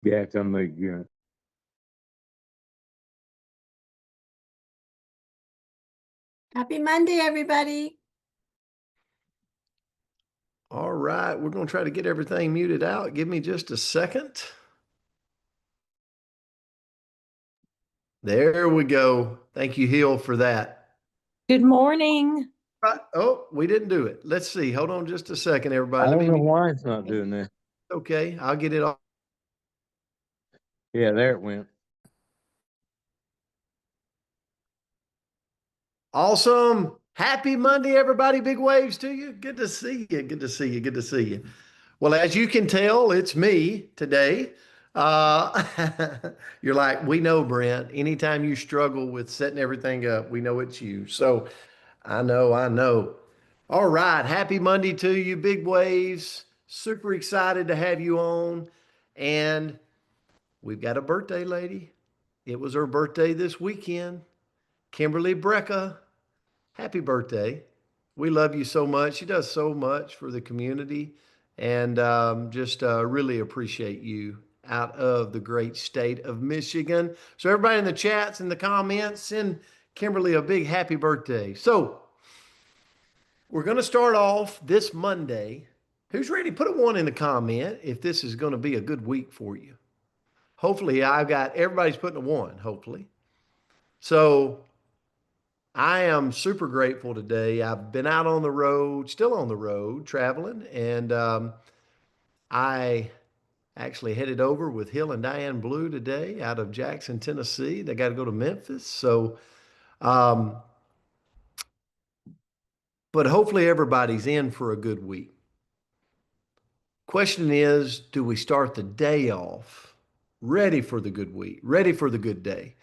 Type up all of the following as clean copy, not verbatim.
Back on the gun. Happy Monday, everybody. All right, we're going to try to get everything muted out. Give me just a second. There we go. Thank you, Hill, for that. Good morning. Right. Oh, we didn't do it. Let's see. Hold on just a second, I everybody. don't know why it's not doing that. Okay, I'll get it all. Yeah, there it went. Awesome. Happy Monday, everybody. Big waves to you. Good to see you. Good to see you. Good to see you. Well, as you can tell, it's me today. Uh, you're like, we know, Brent. Anytime you struggle with setting everything up, we know it's you. So I know, I know. All right. Happy Monday to you, Big Waves. Super excited to have you on. And we've got a birthday lady. It was her birthday this weekend. Kimberly Brecka. Happy birthday. We love you so much. She does so much for the community and just really appreciate you out of the great state of Michigan. So, everybody in the chats and the comments, send Kimberly a big happy birthday. So, we're going to start off this Monday. Who's ready? Put a one in the comment if this is going to be a good week for you. Hopefully, I've got everybody's putting a one, hopefully. So, I am super grateful today. I've been out on the road, still on the road, traveling, and I actually headed over with Hill and Diane Blue today out of Jackson, Tennessee. They got to go to Memphis. So, um, but hopefully everybody's in for a good week. Question is, do we start the day off ready for the good week, ready for the good day?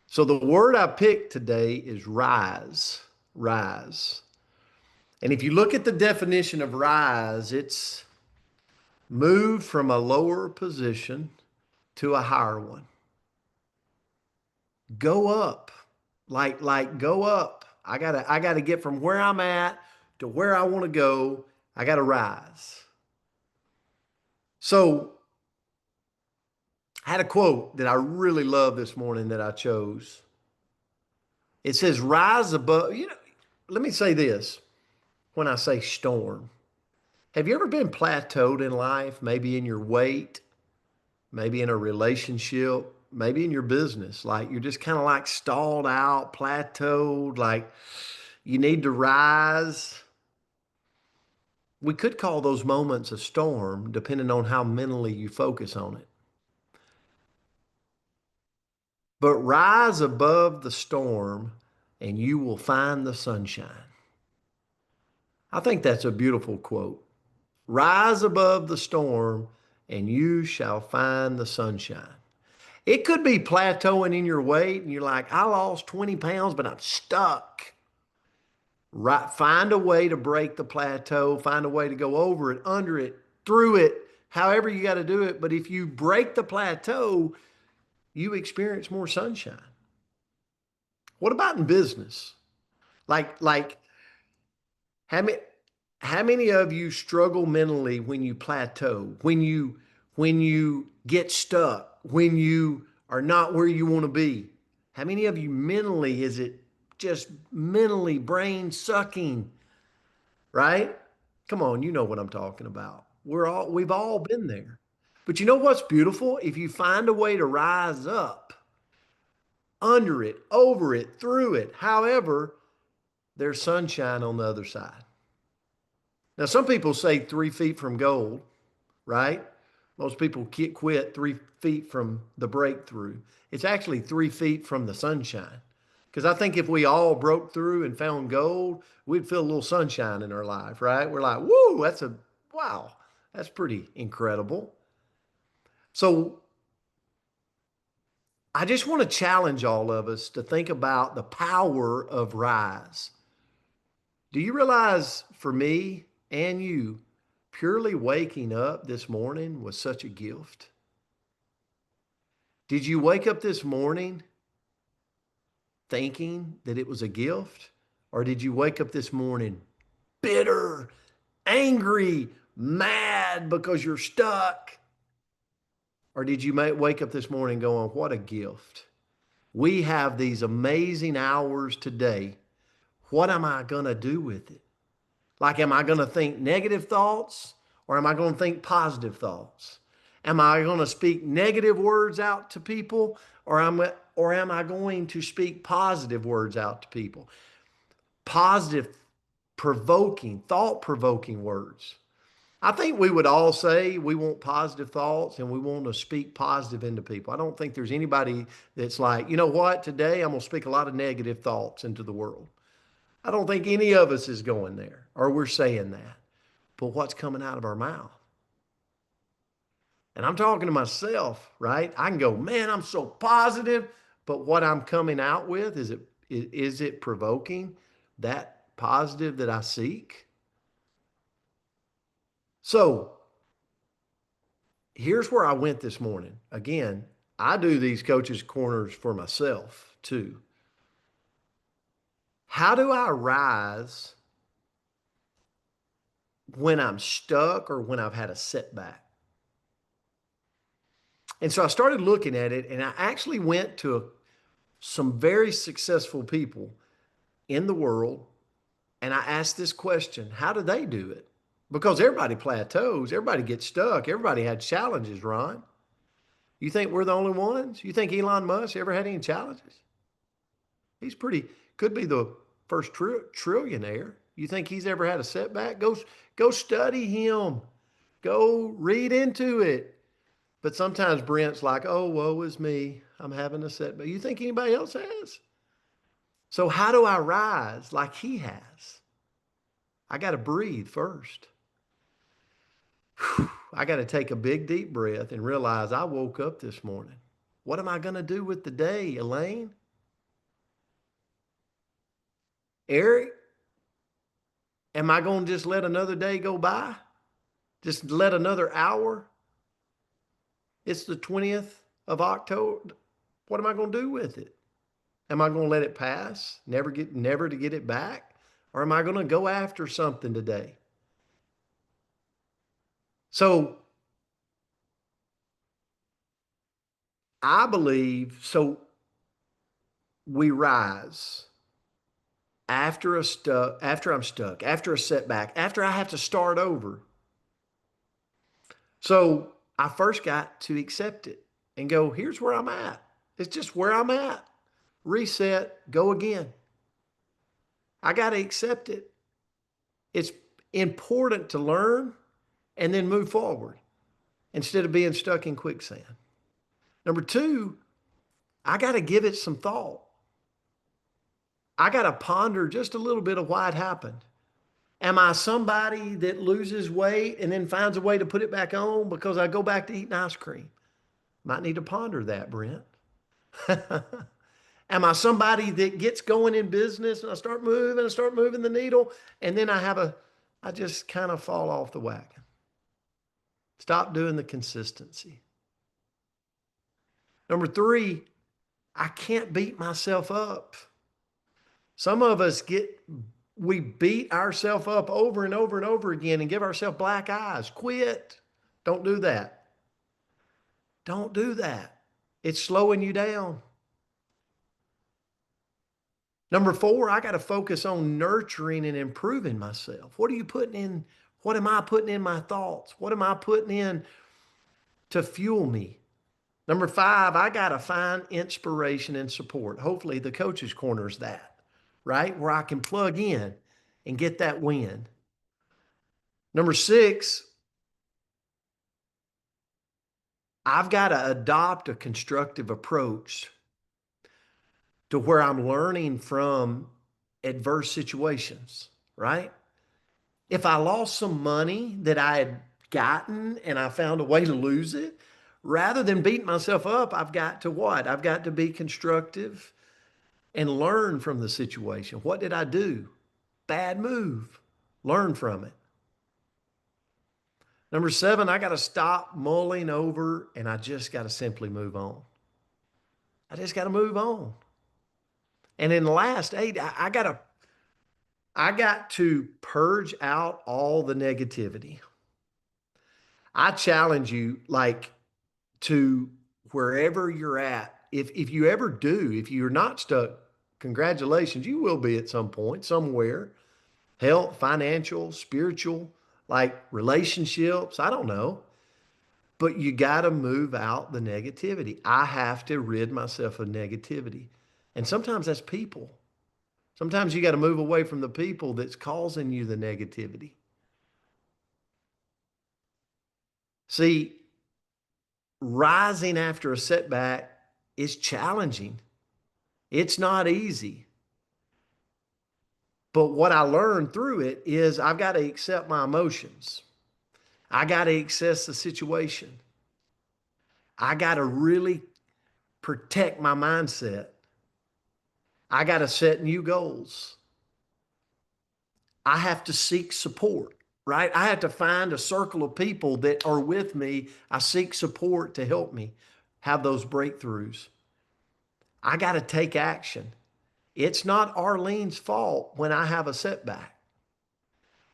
So the word I picked today is rise, rise. And if you look at the definition of rise, it's moved from a lower position to a higher one. Go up. Like go up. I gotta get from where I'm at to where I want to go. I gotta rise. So I had a quote that I really love this morning that I chose. It says, rise above, let me say this when I say storm. Have you ever been plateaued in life, maybe in your weight, maybe in a relationship, maybe in your business? Like you're just kind of like stalled out, plateaued, like you need to rise. We could call those moments a storm, depending on how mentally you focus on it. But rise above the storm and you will find the sunshine. I think that's a beautiful quote. Rise above the storm and you shall find the sunshine. It could be plateauing in your weight and you're like, I lost 20 pounds, but I'm stuck. Right, find a way to break the plateau, find a way to go over it, under it, through it, however you got to do it. But if you break the plateau, you experience more sunshine. What about in business? Like how many how many of you struggle mentally when you plateau, when you get stuck, when you are not where you want to be? How many of you mentally is it just mentally brain sucking, right? Come on, you know what I'm talking about. We've all been there. But you know what's beautiful? If you find a way to rise up under it, over it, through it, however, there's sunshine on the other side. Now, some people say 3 feet from gold, right? Most people quit 3 feet from the breakthrough. It's actually 3 feet from the sunshine. Because I think if we all broke through and found gold, we'd feel a little sunshine in our life, right? We're like, whoa, wow, that's pretty incredible. So I just want to challenge all of us to think about the power of rise. Do you realize for me and you, purely waking up this morning was such a gift? Did you wake up this morning thinking that it was a gift? Or did you wake up this morning bitter, angry, mad because you're stuck? Or did you wake up this morning going, what a gift? We have these amazing hours today. What am I going to do with it? Like, am I going to think negative thoughts or am I going to think positive thoughts? Am I going to speak negative words out to people or am I going to speak positive words out to people? Positive, provoking, thought-provoking words. I think we would all say we want positive thoughts and we want to speak positive into people. I don't think there's anybody that's like, you know what, today I'm going to speak a lot of negative thoughts into the world. I don't think any of us is going there or we're saying that. But what's coming out of our mouth? And I'm talking to myself, right? I can go, man, I'm so positive, but what I'm coming out with, is it provoking that positive that I seek? So here's where I went this morning. Again, I do these coaches' corners for myself too. How do I rise when I'm stuck or when I've had a setback? And so I started looking at it, and I actually went to some very successful people in the world, and I asked this question: how do they do it? Because everybody plateaus, everybody gets stuck, everybody had challenges, Ron. You think we're the only ones? You think Elon Musk ever had any challenges? He's could be the first trillionaire. You think he's ever had a setback? Go study him. Go read into it. But sometimes Brent's like, oh, woe is me. I'm having a setback. You think anybody else has? So how do I rise like he has? I got to breathe first. I got to take a big, deep breath and realize I woke up this morning. What am I going to do with the day, Elaine? Eric? Am I going to just let another day go by? Just let another hour? It's the 20th of October. What am I going to do with it? Am I going to let it pass? Never to get it back? Or am I going to go after something today? So I believe, we rise after I'm stuck, after a setback, after I have to start over. So I first got to accept it and go, here's where I'm at. It's just where I'm at. Reset, go again. I got to accept it. It's important to learn and then move forward instead of being stuck in quicksand. Number two, I got to give it some thought. I got to ponder just a little bit of why it happened. Am I somebody that loses weight and then finds a way to put it back on because I go back to eating ice cream? Might need to ponder that, Brent. Am I somebody that gets going in business and I start moving the needle, and then I just kind of fall off the wagon? Stop doing the consistency. Number three, I can't beat myself up. Some of us we beat ourselves up over and over and over again and give ourselves black eyes. Quit. Don't do that. Don't do that. It's slowing you down. Number four, I got to focus on nurturing and improving myself. What are you putting in? What am I putting in my thoughts? What am I putting in to fuel me? Number five, I got to find inspiration and support. Hopefully the Coach's Corner is that, right? Where I can plug in and get that win. Number six, I've got to adopt a constructive approach to where I'm learning from adverse situations, right? If I lost some money that I had gotten and I found a way to lose it, rather than beating myself up, I've got to what? I've got to be constructive and learn from the situation. What did I do? Bad move. Learn from it. Number seven, I got to stop mulling over and I just got to simply move on. I just got to move on. And in the last eight, I got to purge out all the negativity. I challenge you, to wherever you're at. If you ever do, if you're not stuck, congratulations, you will be at some point, somewhere. Health, financial, spiritual, like relationships, I don't know. But you got to move out the negativity. I have to rid myself of negativity. And sometimes that's people. Sometimes you got to move away from the people that's causing you the negativity. See, rising after a setback is challenging. It's not easy. But what I learned through it is I've got to accept my emotions. I got to assess the situation. I got to really protect my mindset. I got to set new goals. I have to seek support, right? I have to find a circle of people that are with me. I seek support to help me have those breakthroughs. I got to take action. It's not Arlene's fault when I have a setback.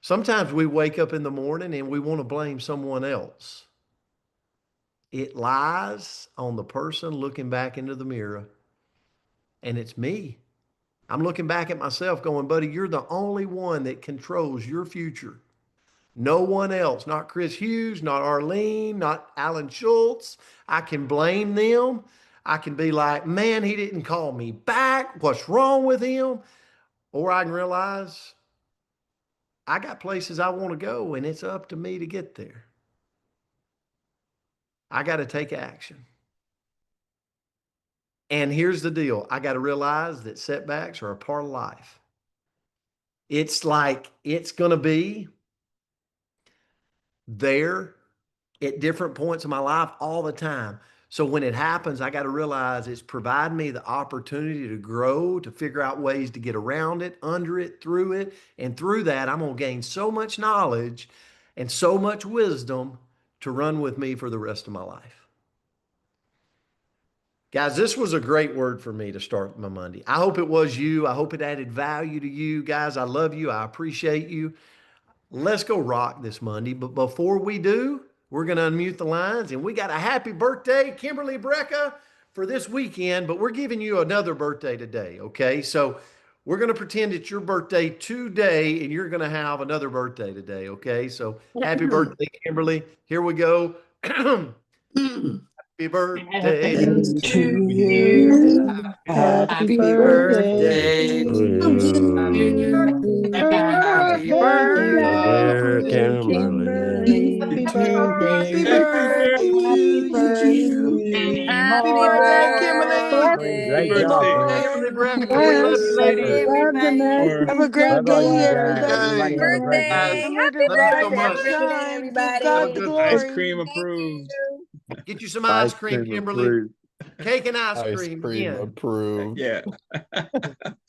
Sometimes we wake up in the morning and we want to blame someone else. It lies on the person looking back into the mirror. And it's me. I'm looking back at myself going, buddy, you're the only one that controls your future. No one else, not Chris Hughes, not Arlene, not Alan Schultz. I can blame them. I can be like, man, he didn't call me back. What's wrong with him? Or I can realize I got places I want to go and it's up to me to get there. I got to take action. And here's the deal. I got to realize that setbacks are a part of life. It's like it's going to be there at different points in my life all the time. So when it happens, I got to realize it's providing me the opportunity to grow, to figure out ways to get around it, under it, through it. And through that, I'm going to gain so much knowledge and so much wisdom to run with me for the rest of my life. Guys, this was a great word for me to start my Monday. I hope it was you. I hope it added value to you. Guys, I love you. I appreciate you. Let's go rock this Monday. But before we do, we're going to unmute the lines. And we got a happy birthday, Kimberly Brecka, for this weekend. But we're giving you another birthday today, okay? So we're going to pretend it's your birthday today, and you're going to have another birthday today, okay? So happy birthday, Kimberly. Here we go. Happy birthday to you. Happy birthday to you. Happy birthday, Dear Kimberly. Happy birthday to you. Happy birthday, Kimberly. Great Happy job, birthday, man. Kimberly Brecka. We love you, lady. Everybody. Have a great Love all day, you guys. everybody. Everybody have a great day. And let it Love you so rise much. and shine. Give Have a God the good Ice glory. cream approved. Get you some ice cream, Kimberly. approved. Cake and ice Ice cream cream again. approved. Yeah.